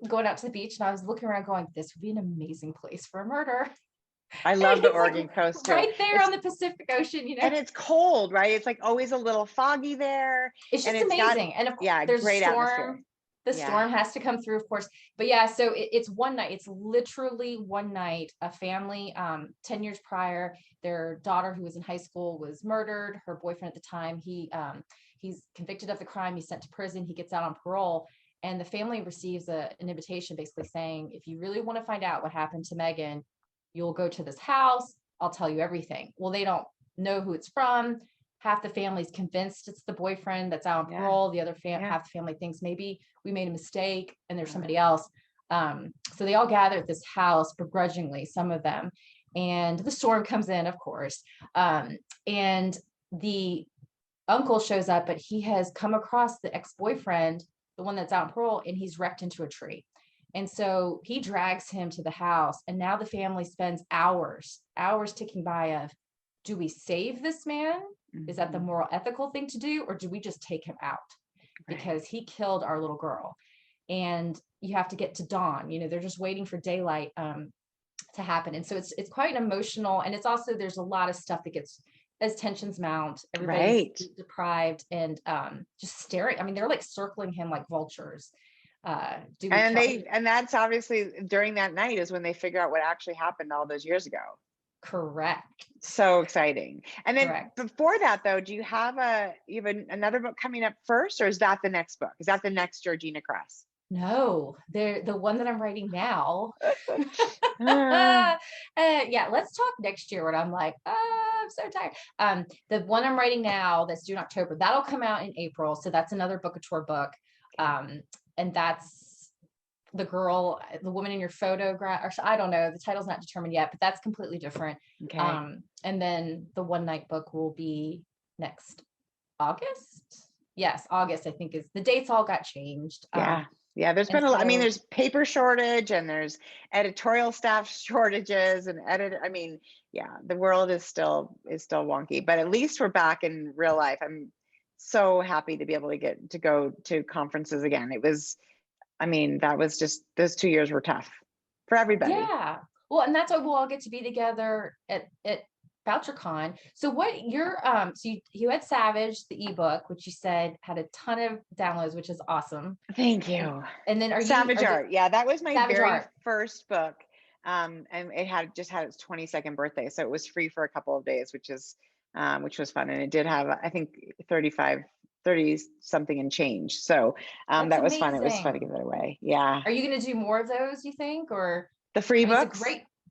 Speaker 3: going out to the beach. And I was looking around going, this would be an amazing place for a murder.
Speaker 2: I
Speaker 3: And
Speaker 2: love the
Speaker 3: it's like
Speaker 2: Oregon coast too.
Speaker 3: right there on the Pacific Ocean, you know.
Speaker 2: And it's cold, right? It's like always a little foggy there.
Speaker 3: It's
Speaker 2: And
Speaker 3: just
Speaker 2: it's got,
Speaker 3: amazing. And of course,
Speaker 2: yeah,
Speaker 3: there's a
Speaker 2: great
Speaker 3: storm.
Speaker 2: atmosphere.
Speaker 3: The
Speaker 2: Yeah.
Speaker 3: storm has to come through, of course. But yeah, so it's one night. It's literally one night. A family, 10 years prior, their daughter who was in high school was murdered. Her boyfriend at the time, he's convicted of the crime. He's sent to prison. He gets out on parole. And the family receives an invitation basically saying, if you really want to find out what happened to Megan, you'll go to this house. I'll tell you everything. Well, they don't know who it's from. Half the family's convinced it's the boyfriend that's out on parole. The other half the family thinks maybe we made a mistake and there's somebody else. So they all gather at this house begrudgingly, some of them, and the storm comes in, of course. And the uncle shows up, but he has come across the ex-boyfriend, the one that's out on parole, and he's wrecked into a tree. And so he drags him to the house. And now the family spends hours ticking by of, do we save this man? Is that the moral ethical thing to do? Or do we just take him out? Because he killed our little girl. And you have to get to dawn. You know, they're just waiting for daylight to happen. And so it's quite an emotional, and it's also, there's a lot of stuff that gets, as tensions mount, everybody's deprived and just staring. I mean, they're like circling him like vultures.
Speaker 2: And that's obviously during that night is when they figure out what actually happened all those years ago.
Speaker 3: Correct.
Speaker 2: So exciting. And then before that though, do you have another book coming up first, or is that the next book? Is that the next Georgina Cross?
Speaker 3: No, they're the one that I'm writing now. Yeah, let's talk next year when I'm like, I'm so tired. The one I'm writing now that's due in October, that'll come out in April. So that's another Bookouture book. And that's the woman in your photograph, or I don't know, the title's not determined yet, but that's completely different.
Speaker 2: Okay.
Speaker 3: And then the One Night book will be next August. Yes, August, I think, is the dates all got changed.
Speaker 2: Yeah, there's been a lot. I mean, there's paper shortage and there's editorial staff shortages and the world is still wonky, but at least we're back in real life. I'm so happy to be able to get to go to conferences again. That was just, those 2 years were tough for everybody.
Speaker 3: Yeah. Well, and that's why we'll all get to be together at VoucherCon. So what you had Savage, the ebook, which you said had a ton of downloads, which is awesome.
Speaker 2: Thank you.
Speaker 3: And then
Speaker 2: Savage Art. Yeah, that was my very
Speaker 3: Art.
Speaker 2: first book. And it had its 22nd birthday. So it was free for a couple of days, which was fun. And it did have, I think, 30 something and change. So that was fun. It was fun to give it away. Yeah.
Speaker 3: Are you going to do more of those, you think, or?
Speaker 2: The free
Speaker 3: I mean,
Speaker 2: books.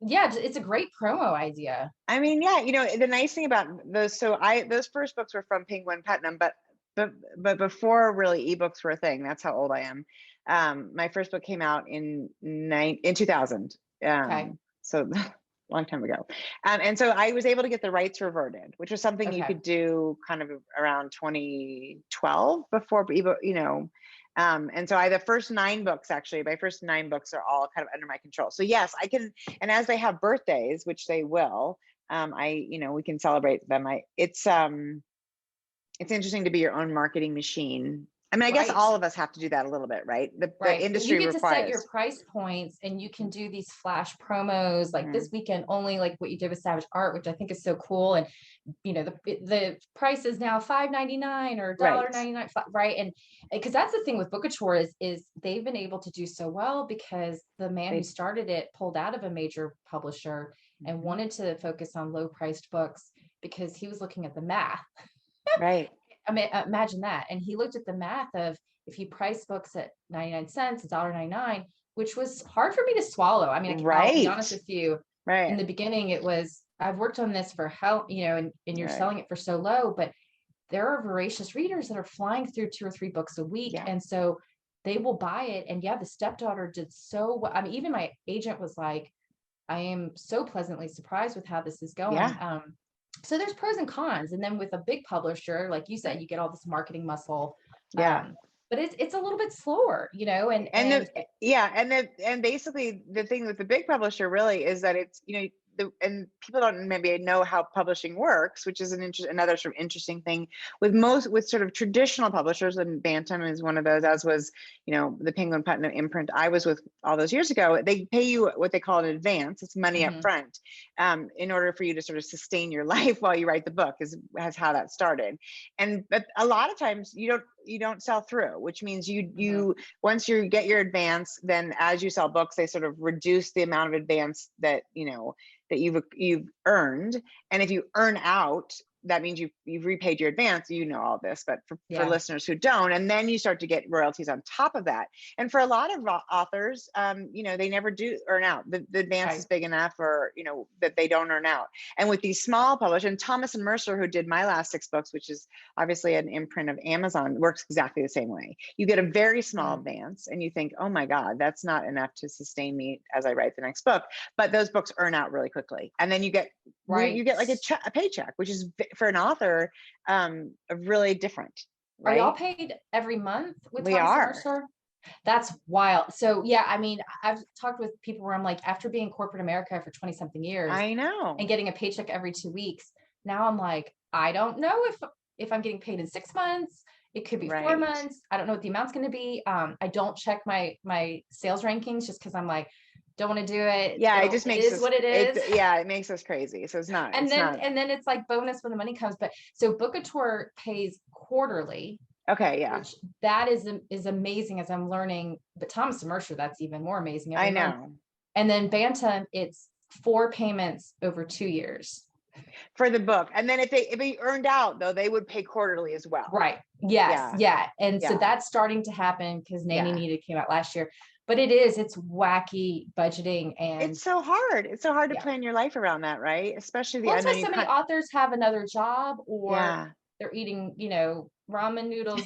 Speaker 3: It's a great promo idea.
Speaker 2: I mean, yeah, the nice thing about those, those first books were from Penguin Putnam, but before really ebooks were a thing. That's how old I am. My first book came out in 2000.
Speaker 3: Okay.
Speaker 2: So long time ago. And so I was able to get the rights reverted, which was something you could do kind of around 2012 before ebook, and so the first 9 books, actually, my first 9 books are all kind of under my control. So yes, I can, and as they have birthdays, which they will, we can celebrate them. It's interesting to be your own marketing machine. I mean, I guess all of us have to do that a little bit, right? The industry
Speaker 3: you get
Speaker 2: requires.
Speaker 3: to set your price points, and you can do these flash promos like this weekend only, like what you did with Savage Art, which I think is so cool. And the price is now $5.99 or $1.99, right? And because that's the thing with Bookouture is they've been able to do so well because the man who started it pulled out of a major publisher and wanted to focus on low priced books because he was looking at the math.
Speaker 2: Right.
Speaker 3: I mean, imagine that. And he looked at the math of if he priced books at 99 cents, $1.99, which was hard for me to swallow. I mean, I'll be honest with you. Right. In the beginning, it was, I've worked on this for and you're selling it for so low, but there are voracious readers that are flying through 2 or 3 books a week. Yeah. And so they will buy it. And the stepdaughter did so well. I mean, even my agent was like, I am so pleasantly surprised with how this is going. Yeah. So there's pros and cons. And then with a big publisher, like you said, you get all this marketing muscle. Yeah. But it's a little bit slower,
Speaker 2: and basically the thing with the big publisher really is that it's, and people don't maybe know how publishing works, which is another sort of interesting thing with sort of traditional publishers, and Bantam is one of those, as was, the Penguin Putnam imprint I was with all those years ago. They pay you what they call an advance. It's money up front, in order for you to sort of sustain your life while you write the book, is how that started. But a lot of times you don't sell through, which means you once you get your advance, then as you sell books, they sort of reduce the amount of advance that that you've earned. And if you earn out, that means you've repaid your advance. All this, but for listeners who don't, and then you start to get royalties on top of that. And for a lot of authors, they never do earn out. The advance is big enough, or that they don't earn out. And with these small publishers, and Thomas and Mercer, who did my last 6 books, which is obviously an imprint of Amazon, works exactly the same way. You get a very small advance, and you think, oh my God, that's not enough to sustain me as I write the next book. But those books earn out really quickly, and then you get like a paycheck, which is, for an author, really different. Right?
Speaker 3: Are y'all paid every month with
Speaker 2: We are.
Speaker 3: Mercer? That's wild. So yeah, I mean, I've talked with people where I'm like, after being in corporate America for 20 something years,
Speaker 2: I know, and
Speaker 3: getting a paycheck every 2 weeks, now I'm like, I don't know if I'm getting paid in 6 months. It could be 4 months. I don't know what the amount's going to be. I don't check my sales rankings just because I'm like, don't want to do it.
Speaker 2: Yeah, it just makes
Speaker 3: us what it is.
Speaker 2: It makes us crazy. So it's not.
Speaker 3: And then it's like bonus when the money comes. But so Bookouture pays quarterly.
Speaker 2: Okay, yeah.
Speaker 3: Which that is amazing, as I'm learning. But Thomas and Mercer, that's even more amazing.
Speaker 2: I know.
Speaker 3: Month. And then Bantam, it's 4 payments over 2 years
Speaker 2: for the book. And then if they earned out, though, they would pay quarterly as well.
Speaker 3: Right. Yes. Yeah. And so that's starting to happen because Nanny Needed came out last year. But it's wacky budgeting, and
Speaker 2: it's so hard. It's so hard to plan your life around that, right? Especially
Speaker 3: that's why so many authors have another job, or they're eating, ramen noodles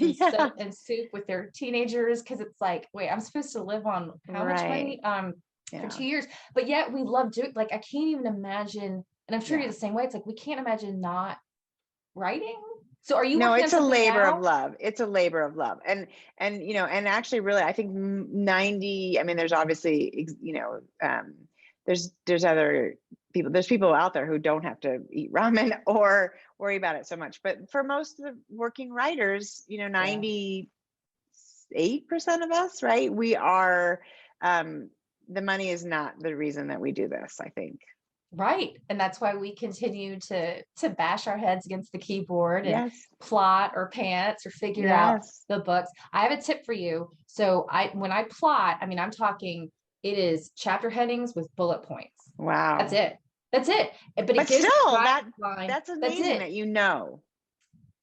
Speaker 3: and soup with their teenagers, because it's like, wait, I'm supposed to live on how much money for 2 years? But yet we love doing. Like, I can't even imagine, and I'm sure you're the same way. It's like we can't imagine not writing. So are you?
Speaker 2: No, it's a labor of love. It's a labor of love. And actually really, I think 90, I mean, there's obviously, there's other people, there's people out there who don't have to eat ramen or worry about it so much. But for most of the working writers, 98% of us, right? We are, the money is not the reason that we do this, I think.
Speaker 3: Right. And that's why we continue to bash our heads against the keyboard and plot or pants or figure out the books. I have a tip for you. So when I plot, I mean, I'm talking, it is chapter headings with bullet points.
Speaker 2: Wow.
Speaker 3: That's it. But
Speaker 2: still, that's amazing that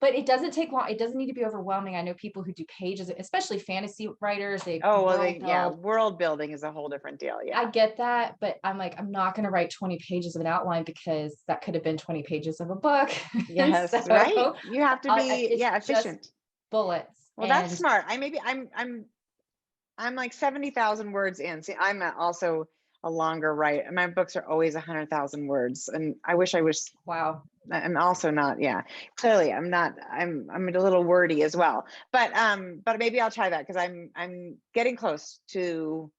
Speaker 3: but it doesn't take long. It doesn't need to be overwhelming. I know people who do pages, especially fantasy writers, they
Speaker 2: Oh, well,
Speaker 3: world build.
Speaker 2: world building is a whole different deal. Yeah.
Speaker 3: I get that, but I'm like, I'm not going to write 20 pages of an outline because that could have been 20 pages of a book.
Speaker 2: Yes,
Speaker 3: So
Speaker 2: right. You have to be,
Speaker 3: it's
Speaker 2: efficient.
Speaker 3: just bullets.
Speaker 2: Well, that's smart. I'm like 70,000 words in. See, I'm also a longer writer. My books are always 100,000 words, and I wish I was.
Speaker 3: Wow.
Speaker 2: I'm also not. Yeah, clearly I'm not. I'm a little wordy as well. But maybe I'll try that because I'm getting close to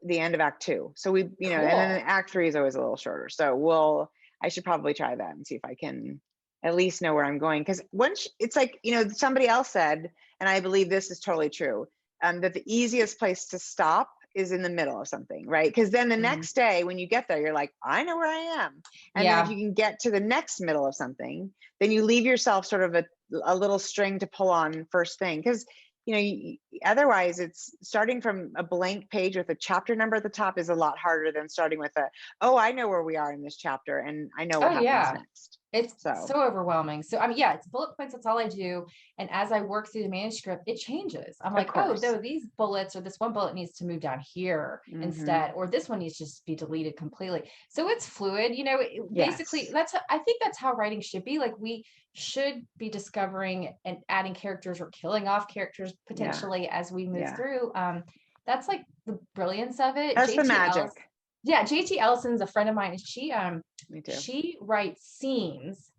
Speaker 2: the end of Act 2. So we,
Speaker 3: Cool.
Speaker 2: and then Act 3 is always a little shorter. So I should probably try that and see if I can at least know where I'm going. Because once it's like, somebody else said, and I believe this is totally true, that the easiest place to stop is in the middle of something, right? Because then the next day when you get there, you're like, I know where I am. And then if you can get to the next middle of something, then you leave yourself sort of a little string to pull on first thing. Because otherwise it's starting from a blank page with a chapter number at the top is a lot harder than starting with I know where we are in this chapter and I know what happens next.
Speaker 3: It's so overwhelming. So it's bullet points. That's all I do. And as I work through the manuscript, it changes. I'm like, no, these bullets or this one bullet needs to move down here instead, or this one needs to just be deleted completely. So it's fluid, basically I think that's how writing should be. Like we should be discovering and adding characters or killing off characters potentially as we move through. That's like the brilliance of it.
Speaker 2: That's the magic.
Speaker 3: JT Ellison's a friend of mine.
Speaker 2: Me too.
Speaker 3: She writes scenes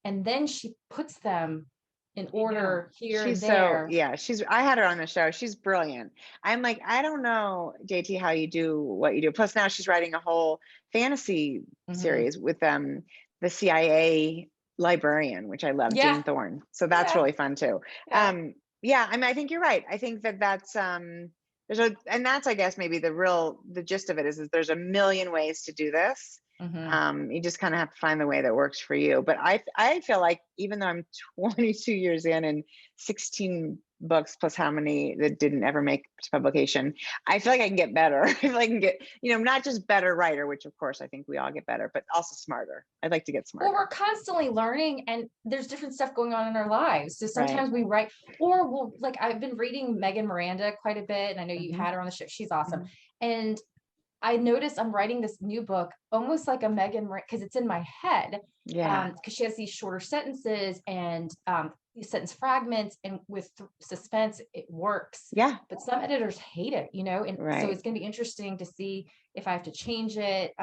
Speaker 3: and then she puts them in order here and there.
Speaker 2: I had her on the show. She's brilliant. I'm like, I don't know, JT, how you do what you do. Plus now she's writing a whole fantasy series with the CIA librarian, which I love, Jane Thorne. So that's really fun too. I think you're right. I think that's and that's, I guess, maybe the gist of it is there's a million ways to do this. You just kind of have to find the way that works for you. But I feel like even though I'm 22 years in and 16 books plus how many that didn't ever make to publication, I feel like I can get better. I feel like I can get, not just better writer, which of course I think we all get better, but also smarter. I'd like to get smarter.
Speaker 3: Well, we're constantly learning and there's different stuff going on in our lives. So sometimes we write, or I've been reading Megan Miranda quite a bit. And I know you had her on the show. She's awesome. And I noticed I'm writing this new book almost like a Megan, because it's in my head. Because she has these shorter sentences and sentence fragments, and with suspense, it works. But some editors hate it, and so it's going to be interesting to see if I have to change it.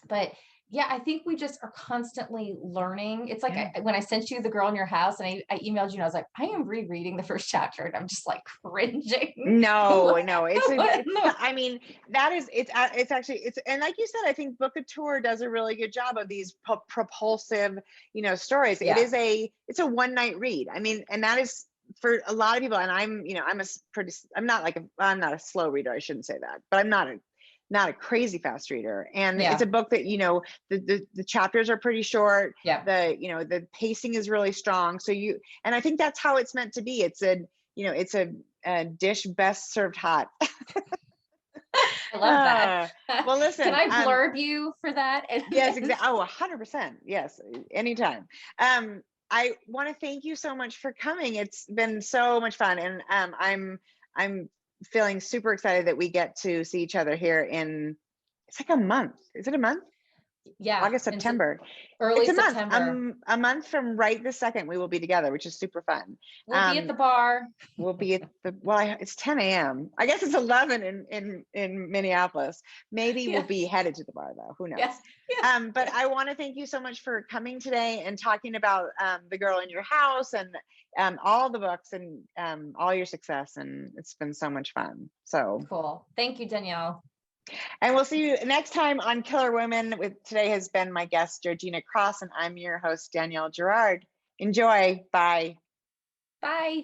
Speaker 3: But I think we just are constantly learning. It's like when I sent you The Girl in Your House and I emailed you and I was like, I am rereading the first chapter and I'm just like cringing.
Speaker 2: No, I mean, it's actually, and like you said, I think Bookouture does a really good job of these propulsive, stories. It's a one night read. I mean, and that is for a lot of people. And I'm not a slow reader. I shouldn't say that, but I'm not a crazy fast reader. And it's a book that, the chapters are pretty short. The pacing is really strong. So and I think that's how it's meant to be. It's a dish best served hot.
Speaker 3: I love that.
Speaker 2: Well, listen,
Speaker 3: can I blurb you for that?
Speaker 2: Yes, exactly. Oh, 100%. Yes. Anytime. I want to thank you so much for coming. It's been so much fun. And I'm feeling super excited that we get to see each other here it's like a month. Is it a month? August, September.
Speaker 3: Early
Speaker 2: September. A month from right this second, we will be together, which is super fun.
Speaker 3: We'll be at the bar.
Speaker 2: We'll be at it's 10 a.m. I guess it's 11 in Minneapolis. Maybe we'll be headed to the bar though. Who knows? But I want to thank you so much for coming today and talking about The Girl in Your House and all the books and all your success. And it's been so much fun. So
Speaker 3: cool. Thank you, Danielle.
Speaker 2: And we'll see you next time on Killer Women. Today has been my guest, Georgina Cross, and I'm your host, Danielle Girard. Enjoy. Bye.
Speaker 3: Bye.